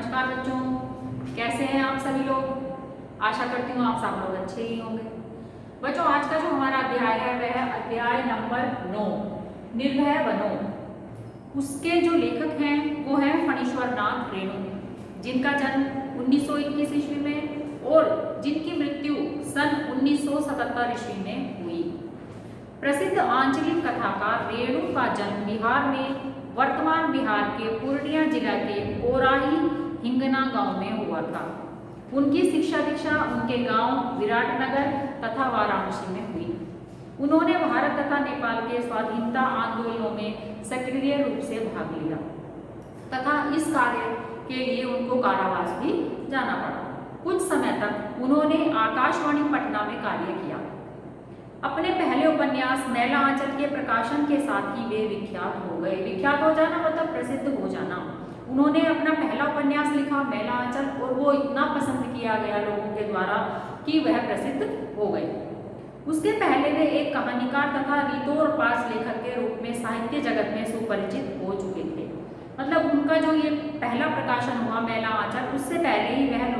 नमस्कार बच्चों, कैसे हैं आप सभी लोग। आशा करती हूँ आप सब लोग अच्छे ही होंगे। बच्चों, आज का जो हमारा अध्याय है वह अध्याय नंबर 9 निर्भय बनो। उसके जो लेखक हैं वो हैं फणीश्वर नाथ रेणु, जिनका जन्म 1921 ईस्वी में और जिनकी मृत्यु सन 1977 ईस्वी में हुई। प्रसिद्ध आंचलिक कथाकार रेणु का जन्म बिहार में वर्तमान बिहार के पूर्णिया जिला के ओराही हिंगना गांव में हुआ था। उनकी शिक्षा दीक्षा उनके गांव विराटनगर तथा वाराणसी में हुई। उन्होंने भारत तथा नेपाल के स्वाधीनता आंदोलनों में सक्रिय रूप से भाग लिया तथा इस कार्य के लिए उनको कारावास भी जाना पड़ा। कुछ समय तक उन्होंने आकाशवाणी पटना में कार्य किया। अपने पहले उपन्यास मैला आंचल के प्रकाशन के साथ ही वे विख्यात हो गए। विख्यात हो जाना मतलब प्रसिद्ध हो जाना। उन्होंने अपना पहला उपन्यास लिखा मैला आंचल और वो इतना पसंद किया गया लोगों के द्वारा कि वह प्रसिद्ध हो गए। उसके पहले वे एक कहानीकार तथा रितोर पास लेखक के रूप में साहित्य जगत में सुपरिचित हो चुके थे। मतलब उनका जो ये पहला प्रकाशन हुआ मैला आंचल, उससे पहले ही वह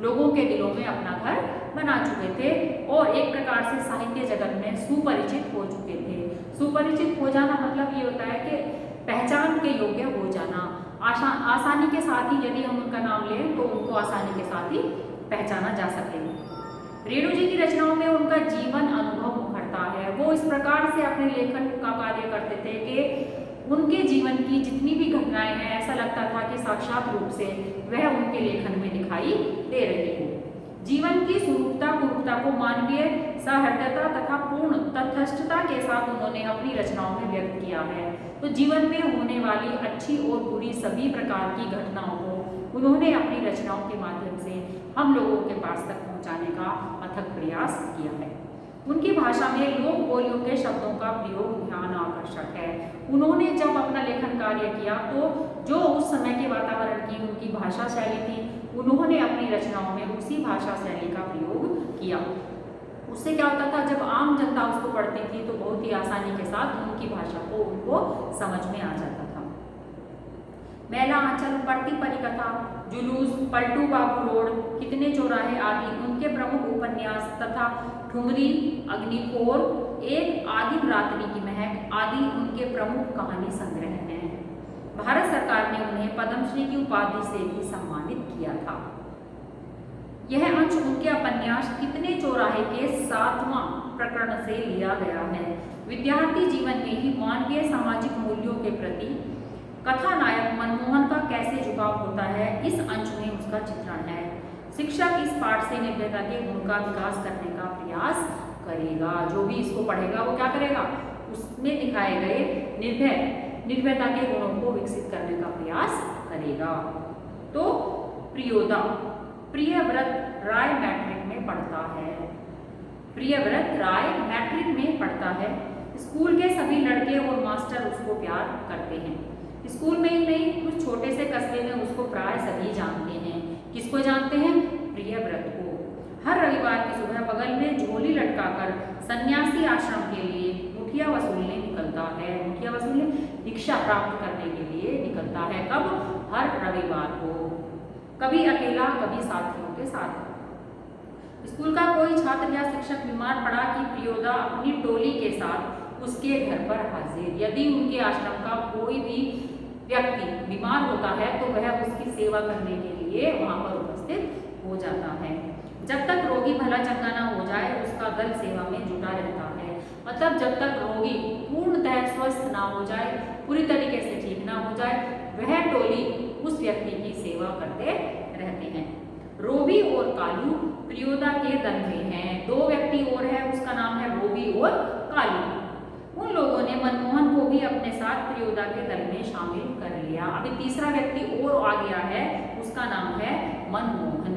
लोगों के दिलों में अपना घर बना चुके थे और एक प्रकार से साहित्य जगत में सुपरिचित हो चुके थे। सुपरिचित हो जाना मतलब ये होता है कि पहचान के योग्य हो जाना। आसानी के साथ ही यदि हम उनका नाम लें तो उनको आसानी के साथ ही पहचाना जा सके। रेणु जी की रचनाओं में उनका जीवन अनुभव उभरता है। वो इस प्रकार से अपने लेखन का कार्य करते थे कि उनके जीवन की जितनी भी घटनाएं हैं, ऐसा लगता था कि साक्षात रूप से वह उनके लेखन में दिखाई दे रही हो। जीवन की स्वरूपता कुरूपता को मानवीय सहृदयता तथा पूर्ण तटस्थता के साथ उन्होंने अपनी रचनाओं में व्यक्त किया है। तो जीवन में होने वाली अच्छी और बुरी सभी प्रकार की घटनाओं को उन्होंने अपनी रचनाओं के माध्यम से हम लोगों के पास तक पहुंचाने का अथक प्रयास किया है। उनकी भाषा में लोक बोलियों के शब्दों का प्रयोग ध्यान आकर्षक है। उन्होंने जब अपना लेखन कार्य किया तो जो उस समय के वातावरण की उनकी भाषा शैली थी, उन्होंने अपनी रचनाओं में उसी भाषा शैली का प्रयोग किया। उससे क्या होता था, जब आम जनता उसको पढ़ती थी तो बहुत ही आसानी के साथ उनकी भाषा को उनको समझ में आ जाता था। मैला आंचल, पढ़ती परिकथा, जुलूस, पलटू बाबू रोड, कितने चौराहे आदि उनके प्रमुख उपन्यास तथा ठुमरी, अग्निकोर, एक आदिम रात्रि की महक आदि उनके प्रमुख कहानी संग्रह हैं। भारत सरकार ने उन्हें पद्मश्री की उपाधि से भी सम्मानित किया था। यह अंश उनके उपन्यास कितने चौराहे के 7वां प्रकरण से लिया गया है। विद्यार्थी जीवन में ही मानवीय सामाजिक मूल्यों के प्रति कथानायक मनमोहन का कैसे झुकाव होता है, इस अंश में उसका चित्रण है। शिक्षक इस पाठ से निर्भयता के गुण का विकास करने का प्रयास करेगा। जो भी इसको पढ़ेगा वो क्या करेगा, उसमें दिखाए गए निर्भयता के गुणों को विकसित करने का प्रयास करेगा। तो प्रियोदा प्रियव्रत राय मैट्रिक में पढ़ता है। प्रियव्रत राय मैट्रिक में पढ़ता है। स्कूल के सभी लड़के और मास्टर उसको प्यार करते हैं। स्कूल में ही नहीं, कुछ छोटे से कस्बे में उसको प्राय सभी जानते हैं। किसको जानते हैं? प्रियव्रत को। हर रविवार की सुबह बगल में झोली लटकाकर सन्यासी आश्रम के लिए मुठिया वसूलने निकलता है। मुठिया वसूलने, दीक्षा प्राप्त करने के लिए निकलता है। कब? हर रविवार को। कभी अकेला, कभी साथियों के साथ। स्कूल का कोई छात्र या शिक्षक बीमार पड़ा कि प्रियोदा अपनी टोली के साथ उसके घर पर हाजिर। यदि उनके आश्रम का कोई भी व्यक्ति बीमार होता है तो वह उसकी सेवा करने के लिए वहां पर उपस्थित हो जाता है। जब तक रोगी भला चंगा ना हो जाए उसका दल सेवा में जुटा रहता है। मतलब जब तक रोगी पूर्णतः स्वस्थ ना हो जाए, पूरी तरीके से ठीक ना हो जाए, वह टोली उस व्यक्ति की सेवा करते रहते हैं। रोबी और कालू प्रियोदा के दल में हैं। 2 व्यक्ति और है, उसका नाम है रोबी और कालू। उन लोगों ने मनमोहन को भी अपने साथ प्रियोदा के दल में शामिल कर लिया। अभी तीसरा व्यक्ति और आ गया है, उसका नाम है मनमोहन।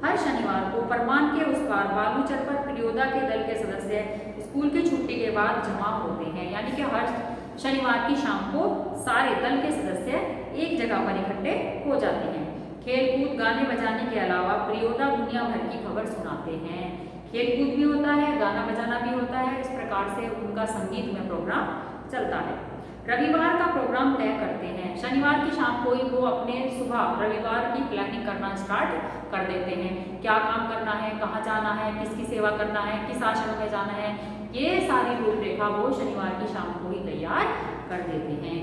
हर शनिवार को परमान के उस पार बालूचर पर प्रियोदा के दल के सदस्य स्कूल की छुट्टी के बाद जमा होते हैं। यानी कि हर शनिवार की शाम को सारे दल के सदस्य एक जगह पर इकट्ठे हो जाते हैं। खेल कूद, गाने बजाने के अलावा प्रियोदा दुनिया भर की खबर सुनाते हैं। खेल कूद भी होता है, गाना बजाना भी होता है। इस प्रकार से उनका संगीत में प्रोग्राम चलता है। रविवार का प्रोग्राम तय करते हैं। शनिवार की शाम को ही वो अपने सुबह रविवार की प्लानिंग करना स्टार्ट कर देते हैं। क्या काम करना है, कहाँ जाना है, किसकी सेवा करना है, किस आश्रम में जाना है, ये सारी रूपरेखा वो शनिवार की शाम को ही तैयार कर देते हैं।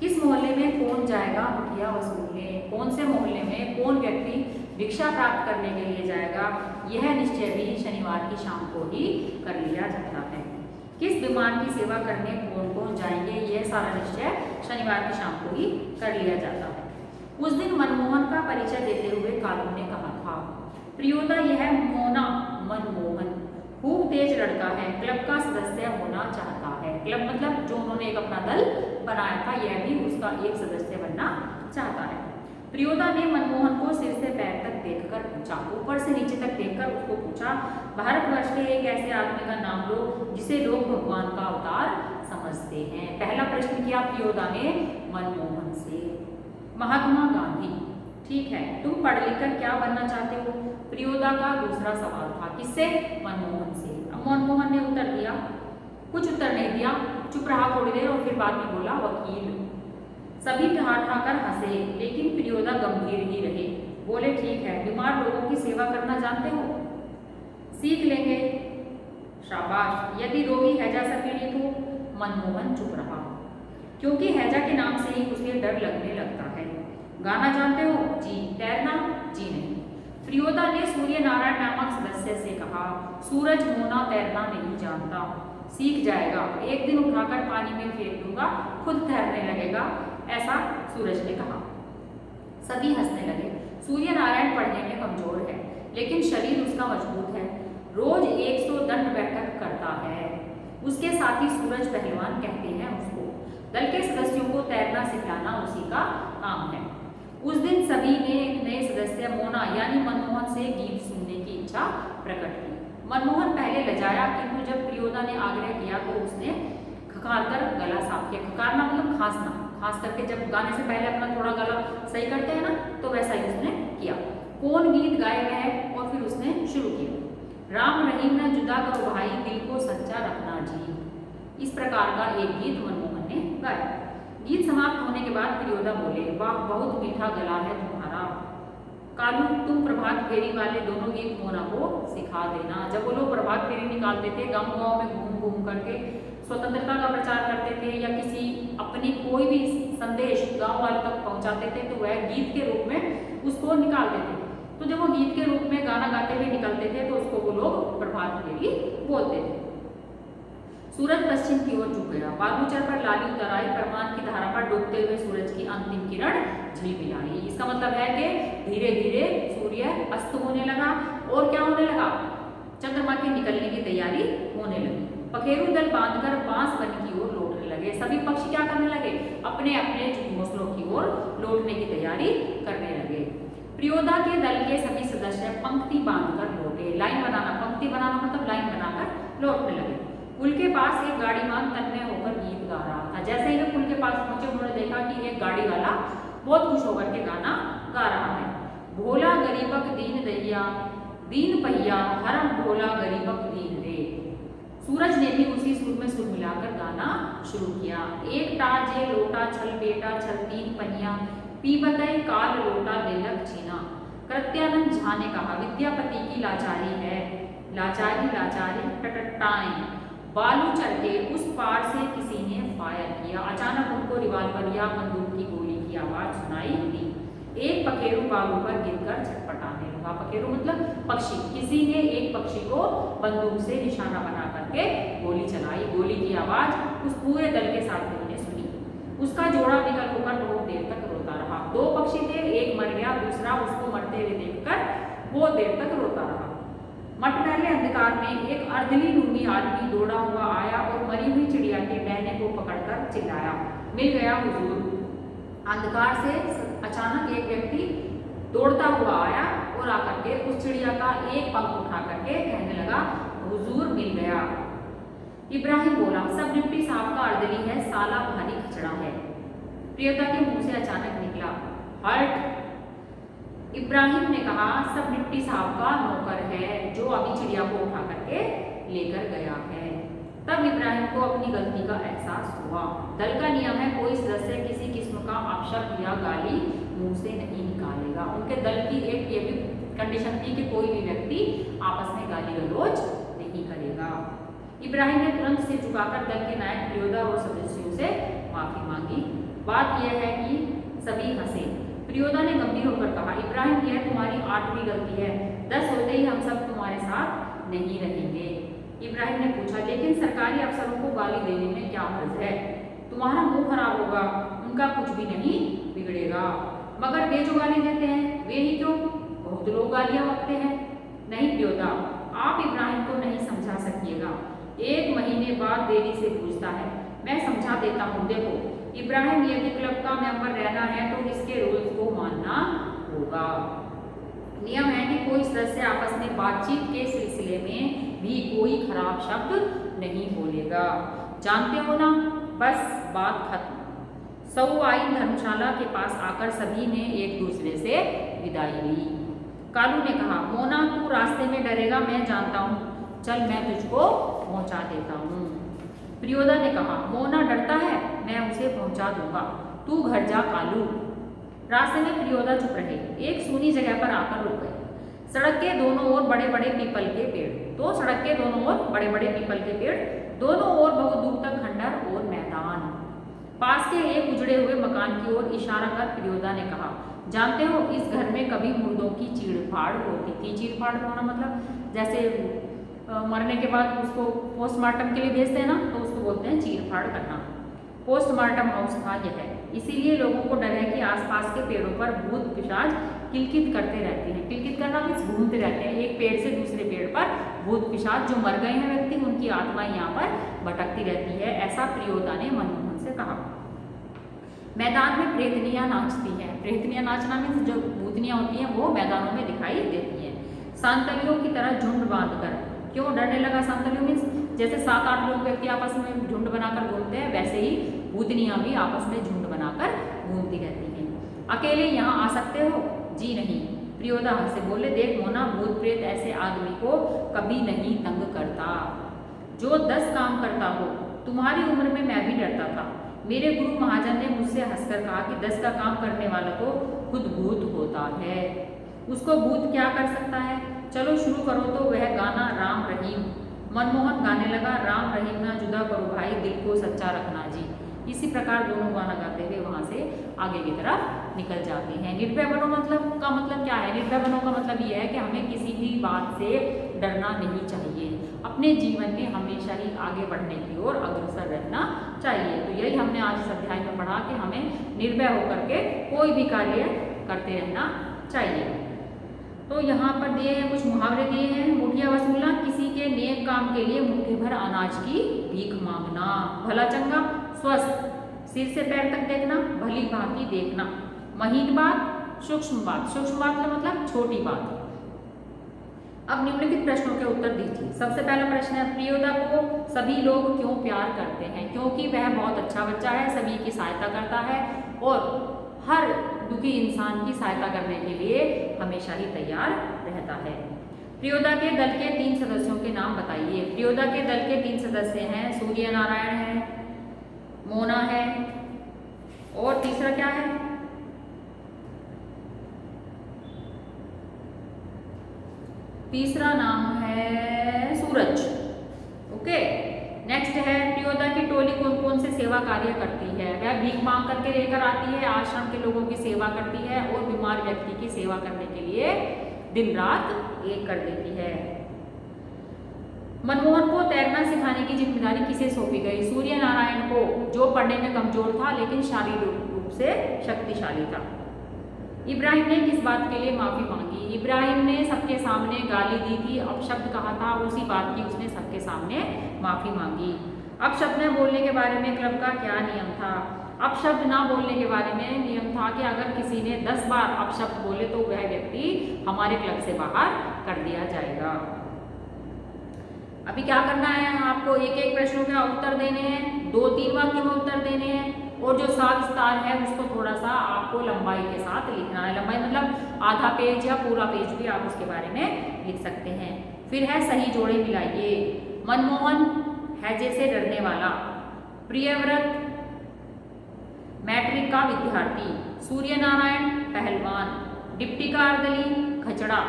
किस मोहल्ले में कौन जाएगा मुखिया वसूलने, कौन से मोहल्ले में कौन व्यक्ति भिक्षा प्राप्त करने के लिए जाएगा, यह निश्चय भी शनिवार की शाम को ही कर लिया जाता है। किस विमान की सेवा करने कौन कौन जाएंगे, यह सारा निश्चय शनिवार की शाम को ही कर लिया जाता है। उस दिन मनमोहन का परिचय देते हुए कालू ने कहा था, प्रियोदा यह मोना मनमोहन खूब तेज लड़का है, क्लब का सदस्य होना चाहता है। क्लब मतलब जो उन्होंने एक अपना दल बनाया था, यह भी उसका एक सदस्य बनना चाहता है। प्रियोदा ने मनमोहन को सिर से पैर तक देखकर पूछा, ऊपर से नीचे तक देखकर उसको पूछा, भारतवर्ष के एक ऐसे आदमी का नाम लो जिसे लोग भगवान का अवतार समझते हैं। पहला प्रश्न किया प्रियोदा ने मनमोहन से। महात्मा गांधी। ठीक है, तुम पढ़ लिख कर क्या बनना चाहते हो? प्रियोदा का दूसरा सवाल था। किससे? मनमोहन से। अब मनमोहन ने उत्तर दिया, कुछ उत्तर नहीं दिया, चुप रहा थोड़ी देर और फिर बाद में बोला वकील। सभी ठहाठा कर हंसे, लेकिन प्रियोदा गंभीर ही रहे। बोले ठीक है, बीमार लोगों की सेवा करना जानते हो? सीख लेंगे। शाबाश। यदि रोगी हैजा से पीड़ित हो? मनमोहन चुप रहा, क्योंकि हैजा के नाम से ही उसे डर लगने लगता है। गाना जानते हो? जी। तैरना? जी नहीं। प्रियोदा ने सूर्य नारायण नामक सदस्य से कहा, सूरज मोना तैरना नहीं जानता, सीख जाएगा, एक दिन उठाकर पानी में फेंक दूंगा, खुद तैरने लगेगा, ऐसा सूरज ने कहा। सभी हंसने लगे। सूर्य नारायण पढ़ने में कमजोर है, लेकिन शरीर उसका मजबूत है, रोज 100 दंड बैठक करता है। उसके साथी सूरज पहलवान कहते हैं उसको। दल के सदस्यों को तैरना सिखाना उसी का काम है। उस दिन सभी ने एक नए सदस्य मोना यानी मनमोहन से गीत सुनने की इच्छा प्रकट की। मनमोहन पहले लजाया, किंतु जब प्रियोदा ने आग्रह किया तो उसने खकार कर गला साफ किया। खकारना मतलब खांसना, खास करके जब गाने से पहले अपना थोड़ा गला सही करते हैं ना, तो वैसा ही उसने किया। कौन गीत गाए गए और फिर उसने शुरू किया, राम रहीम न जुदा करो भाई, दिल को सच्चा रखना जी। इस प्रकार का एक गीत मनमोहन ने गाया। गीत समाप्त होने के बाद प्रियोदा बोले, वाह बहुत मीठा गला है तुम्हारा। कालू तुम प्रभात फेरी वाले दोनों गीत मोना को सिखा देना। जब वो लोग प्रभात फेरी निकालते थे, गाँव गाँव में घूम घूम करके स्वतंत्रता का प्रचार करते थे या किसी अपनी कोई भी संदेश गाँव वालों तक पहुँचाते थे, तो वह गीत के रूप में उसको निकालते थे। तो जब वो गीत के रूप में गाना गाते हुए निकलते थे तो उसको वो लोग प्रभात फेरी बोलते थे। सूरज पश्चिम की ओर झुक गया, बालूचर पर लाली उतर आई, परमान की धारा पर डूबते हुए सूरज की अंतिम किरण झिलमिलाई। इसका मतलब है कि धीरे धीरे सूर्य अस्त होने लगा और क्या होने लगा, चंद्रमा के निकलने की तैयारी होने लगी। पखेरु दल बांधकर बांस वन की ओर लौटने लगे। सभी पक्षी क्या करने लगे, अपने अपने घोंसलों की ओर लौटने की तैयारी करने लगे। प्रियोदा के दल के सभी सदस्य पंक्ति बांधकर लौटे। लाइन बनाना, पंक्ति बनाना मतलब लाइन बनाकर लौटने लगे। पुल के पास एक गाड़ीमान तन्मय होकर गीत गा रहा था। जैसे ही वे पुल के पास पहुंचे, उन्होंने देखा कि एक गाड़ी वाला बहुत खुश होकर के गाना गा रहा है। भोला गरीबक दीन दैया, दीन पहिया हरम भोला गरीबक दीन रे। सूरज ने भी उसी सुर में सुर मिलाकर गाना शुरू किया। एक टाजे लोटा छल बेटा छल तीन पहिया, पीबतई काल लोटा लेलक छीना। कृत्यानंद झा ने कहा, विद्यापति की लाचारी है, लाचारी लाचारी टटटाएं। बालूचर के उस पार से किसी ने फायर किया। अचानक उनको रिवाल्वर या बंदूक की गोली की आवाज सुनाई दी। एक पखेरु बालू पर गिरकर छटपटाने लगा। पखेरु मतलब पक्षी। किसी ने एक पक्षी को बंदूक से निशाना बना करके गोली चलाई। गोली की आवाज उस पूरे दल के साथियों ने सुनी। उसका जोड़ा विकल होकर बहुत देर तक रोता रहा। 2 पक्षी थे, एक मर गया, दूसरा उसको मरते हुए देखकर बहुत देर तक रोता रहा। मटमैले अंधकार में एक अर्धली लूंगी आदमी दौड़ा हुआ आया और मरी हुई चिड़िया के डहने को पकड़कर चिल्लाया, मिल गया हुजूर। अंधकार से अचानक एक व्यक्ति दौड़ता हुआ आया और आकर के उस चिड़िया का एक पंख उठा करके कहने लगा, हुजूर मिल गया। इब्राहिम बोला, सब डिप्टी साहब का अर्दली है, साला भारी खचड़ा है। प्रियता के मुंह से अचानक निकला, हट। इब्राहिम ने कहा, सब डिप्टी साहब का नौकर है जो अभी चिड़िया को उठा करके लेकर गया है। तब इब्राहिम को अपनी गलती का एहसास हुआ। दल का नियम है कोई सदस्य किसी किस्म का अपशब्द या गाली मुंह से नहीं निकालेगा। उनके दल की एक ये भी कंडीशन थी कि कोई भी व्यक्ति आपस में गाली गलौज नहीं करेगा। इब्राहिम ने तुरंत सिर झुकाकर दल के नायक प्रियोदा और सदस्यों से माफी मांगी। बात यह है कि सभी हंसे। प्रियोदा ने गंभीर होकर कहा, इब्राहिम यह तुम्हारी 8वीं गलती है, 10 होते ही हम सब तुम्हारे साथ नहीं रहेंगे। इब्राहिम ने पूछा, लेकिन सरकारी अफसरों को गाली देने में क्या हर्ज है? तुम्हारा मुंह खराब होगा, उनका कुछ भी नहीं बिगड़ेगा। मगर वे जो गाली देते हैं वे ही क्यों? बहुत लोग गालियां बकते हैं। नहीं प्रियोदा, आप इब्राहिम को नहीं समझा सकिएगा। 1 महीने बाद देरी से पूछता है। मैं समझा देता हूँ। देखो इब्राहिम, यदि क्लब का मेंबर रहना है तो इसके रूल्स को मानना होगा। नियम है कि कोई सदस्य आपस में बातचीत के सिलसिले में भी कोई खराब शब्द नहीं बोलेगा। जानते हो ना? बस बात खत्म। सऊ आई धर्मशाला के पास आकर सभी ने एक दूसरे से विदाई ली। कालू ने कहा, मोना तू रास्ते में डरेगा, मैं जानता हूँ, चल मैं तुझको पहुँचा देता हूँ। प्रियोदा ने कहा, मोना डरता है, मैं उसे पहुँचा दूंगा, तू घर जा कालू। रास्ते में प्रियोदा चुप रहे। एक सूनी जगह पर आकर रुक गए। सड़क के दोनों ओर बड़े बड़े पीपल के पेड़, सड़क के दोनों ओर बड़े बड़े पीपल के पेड़, दोनों ओर बहुत दूर तक खंडर और मैदान। पास के एक उजड़े हुए मकान की ओर इशारा कर प्रियोदा ने कहा, जानते हो इस घर में कभी मुर्दों की चीड़-फाड़ होती थी। चीड़-फाड़ होना मतलब जैसे मरने के बाद उसको पोस्टमार्टम के लिए भेजते हैं ना, तो उसको बोलते हैं चीड़-फाड़ करना। पोस्टमार्टम हाउस था यह। इसीलिए लोगों को डर है कि आसपास के पेड़ों पर भूत पिशाच किलकित करते रहते हैं। किलकित करना मीन्स घूमते रहते हैं, एक पेड़ से दूसरे पेड़ पर भूत पिशाच, जो मर गए हैं व्यक्ति, उनकी आत्माएं यहाँ पर भटकती रहती है, ऐसा प्रियोदा ने मनमोहन से कहा। मैदान में प्रेतनियां नाचती हैं। प्रेतनियां नाचना मीन्स जो भूतनियां होती हैं वो मैदानों में दिखाई देती हैं। सांतलियों की तरह झुंड बांधकर। क्यों डरने लगा सांतलियों? मीन्स जैसे 7-8 लोग व्यक्ति आपस में झुंड बनाकर घूमते हैं, वैसे ही भूतनियां भी आपस में झुंड बनाकर घूमती रहती हैं। अकेले यहाँ आ सकते हो? जी नहीं। प्रियोदा से बोले, देख मोना, भूत प्रेत ऐसे आदमी को कभी नहीं तंग करता जो 10 काम करता हो। तुम्हारी उम्र में मैं भी डरता था। मेरे गुरु महाजन ने मुझसे हंसकर कहा कि 10 का काम करने वाला तो खुद भूत होता है, उसको भूत क्या कर सकता है? चलो शुरू करो। तो वह गाना राम रहीम। मनमोहन गाने लगा, राम रहीम ना जुदा करो भाई, दिल को सच्चा रखना जी। इसी प्रकार दोनों गाना गाते हुए वहाँ से आगे की तरफ निकल जाते हैं। निर्भय बनो मतलब का मतलब क्या है? निर्भय बनो का मतलब ये है कि हमें किसी भी बात से डरना नहीं चाहिए, अपने जीवन में हमेशा ही आगे बढ़ने की ओर अग्रसर रहना चाहिए। तो यही हमने आज इस अध्याय में पढ़ा कि हमें निर्भय होकर के कोई भी कार्य करते रहना चाहिए। तो यहाँ पर दिए हैं कुछ मुहावरे दिए हैं। मुठिया वसूलना, किसी के नेक काम के लिए मुट्ठी भर अनाज की भीख मांगना। भला चंगा, स्वस्थ, सिर से पैर तक देखना, भली भांति देखना। महीन बात, सूक्ष्म बात। सूक्ष्म बात का मतलब छोटी बात। अब निम्नलिखित प्रश्नों के उत्तर दीजिए। सबसे पहला प्रश्न है, प्रियोदा को सभी लोग क्यों प्यार करते हैं? क्योंकि वह बहुत अच्छा बच्चा है, सभी की सहायता करता है और हर दुखी इंसान की सहायता करने के लिए हमेशा ही तैयार रहता है। प्रियोदा के दल के 3 सदस्यों के नाम बताइए। प्रियोदा के दल के 3 सदस्य हैं, सूर्य नारायण है, मोना है और तीसरा क्या है? तीसरा नाम है सूरज। ओके, नेक्स्ट है, प्रियोदा की टोली कौन कौन से सेवा कार्य करती है? वह भीख मांग करके लेकर आती है, आश्रम के लोगों की सेवा करती है और बीमार व्यक्ति की सेवा करने के लिए दिन रात एक कर देती है। मनमोहन को तैरना सिखाने की जिम्मेदारी किसे सौंपी गई? सूर्य नारायण को, जो पढ़ने में कमजोर था लेकिन शारीरिक रूप से शक्तिशाली था। इब्राहिम ने किस बात के लिए माफी मांगी? इब्राहिम ने सबके सामने गाली दी थी, अपशब्द कहा था, उसी बात की उसने सबके सामने माफी मांगी। अपशब्द न बोलने के बारे में क्लब का क्या नियम था? अपशब्द ना बोलने के बारे में नियम था कि अगर किसी ने 10 बार अपशब्द बोले तो वह व्यक्ति हमारे क्लब से बाहर कर दिया जाएगा। अभी क्या करना है, आपको एक एक प्रश्नों का उत्तर देने हैं, 2-3 वाक्यों में उत्तर देने हैं और जो सात स्थान है उसको थोड़ा सा आपको लंबाई के साथ लिखना है। लंबाई मतलब आधा पेज या पूरा पेज भी आप उसके बारे में लिख सकते हैं। फिर है सही जोड़े मिलाइए। मनमोहन हैजे से डरने वाला, प्रियव्रत मैट्रिक का विद्यार्थी, सूर्य नारायण पहलवान, डिप्टी का अर्दली खचड़ा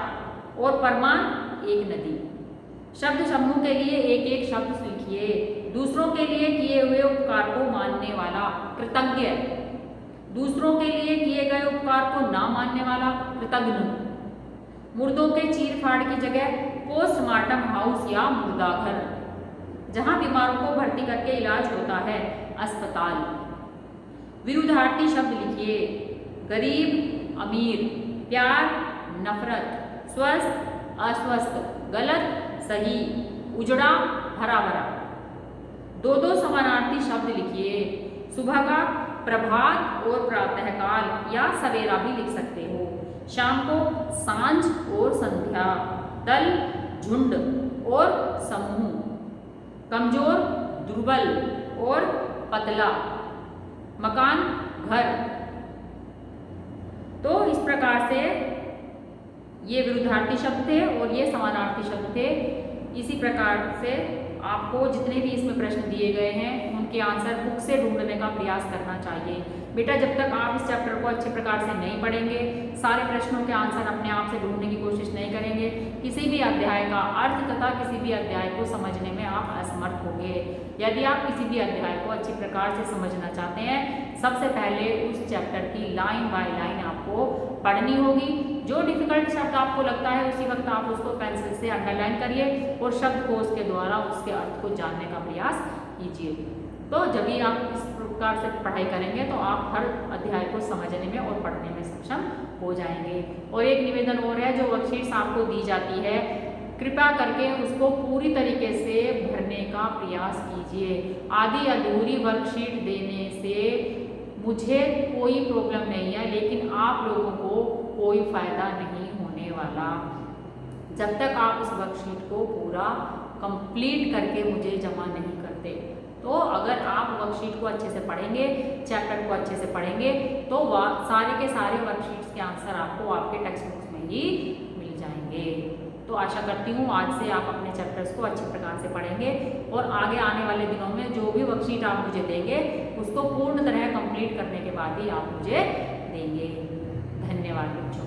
और परमान एक नदी। शब्द समूह के लिए एक एक शब्द लिखिए। दूसरों के लिए किए हुए उपकार को मानने वाला, कृतज्ञ। दूसरों के लिए किए गए उपकार को ना मानने वाला, कृतघ्न। मुर्दों के चीर फाड़ की जगह पोस्टमार्टम हाउस या मुर्दाघर, जहां बीमारों को भर्ती करके इलाज होता है, अस्पताल। विरुद्धार्थी शब्द लिखिए। गरीब अमीर, प्यार नफरत, स्वस्थ अस्वस्थ, गलत सही, उजड़ा हरा भरा। दो दो समानार्थी शब्द लिखिए। सुबह का प्रभात और प्रातःकाल या सवेरा भी लिख सकते हो। शाम को सांझ और संध्या। दल झुंड और समूह। कमजोर दुर्बल और पतला। मकान घर। तो इस प्रकार से ये विरुद्धार्थी शब्द थे और ये समानार्थी शब्द थे। इसी प्रकार से आपको जितने भी इसमें प्रश्न दिए गए हैं उनके आंसर बुक से ढूंढने का प्रयास करना चाहिए। बेटा जब तक आप इस चैप्टर को अच्छे प्रकार से नहीं पढ़ेंगे, सारे प्रश्नों के आंसर अपने आप से ढूंढने की कोशिश नहीं करेंगे, किसी भी अध्याय का अर्थ तथा किसी भी अध्याय को समझने में आप असमर्थ होंगे। यदि आप किसी भी अध्याय को अच्छी प्रकार से समझना चाहते हैं, सबसे पहले उस चैप्टर की लाइन बाय लाइन आपको पढ़नी होगी। जो डिफिकल्ट शब्द आपको लगता है उसी वक्त आप उसको पेंसिल से अंडरलाइन करिए और शब्दकोश के द्वारा उसके अर्थ को जानने का प्रयास कीजिए। तो जब भी आप इस प्रकार से पढ़ाई करेंगे तो आप हर अध्याय को समझने में और पढ़ने में सक्षम हो जाएंगे। और एक निवेदन और है, जो वर्कशीट्स आपको दी जाती है कृपया करके उसको पूरी तरीके से भरने का प्रयास कीजिए। आधी अधूरी वर्कशीट देने से मुझे कोई प्रॉब्लम नहीं है, लेकिन आप लोगों को कोई फायदा नहीं होने वाला जब तक आप उस वर्कशीट को पूरा कंप्लीट करके मुझे जमा नहीं करते। तो अगर आप वर्कशीट को अच्छे से पढ़ेंगे, चैप्टर को अच्छे से पढ़ेंगे, तो सारे के सारे वर्कशीट्स के आंसर आपको आपके टेक्स्ट बुक्स में ही मिल जाएंगे। तो आशा करती हूँ आज से आप अपने चैप्टर्स को अच्छे प्रकार से पढ़ेंगे और आगे आने वाले दिनों में जो भी वर्कशीट आप मुझे देंगे उसको पूर्ण तरह कंप्लीट करने के बाद ही आप मुझे देंगे। धन्यवाद बच्चों।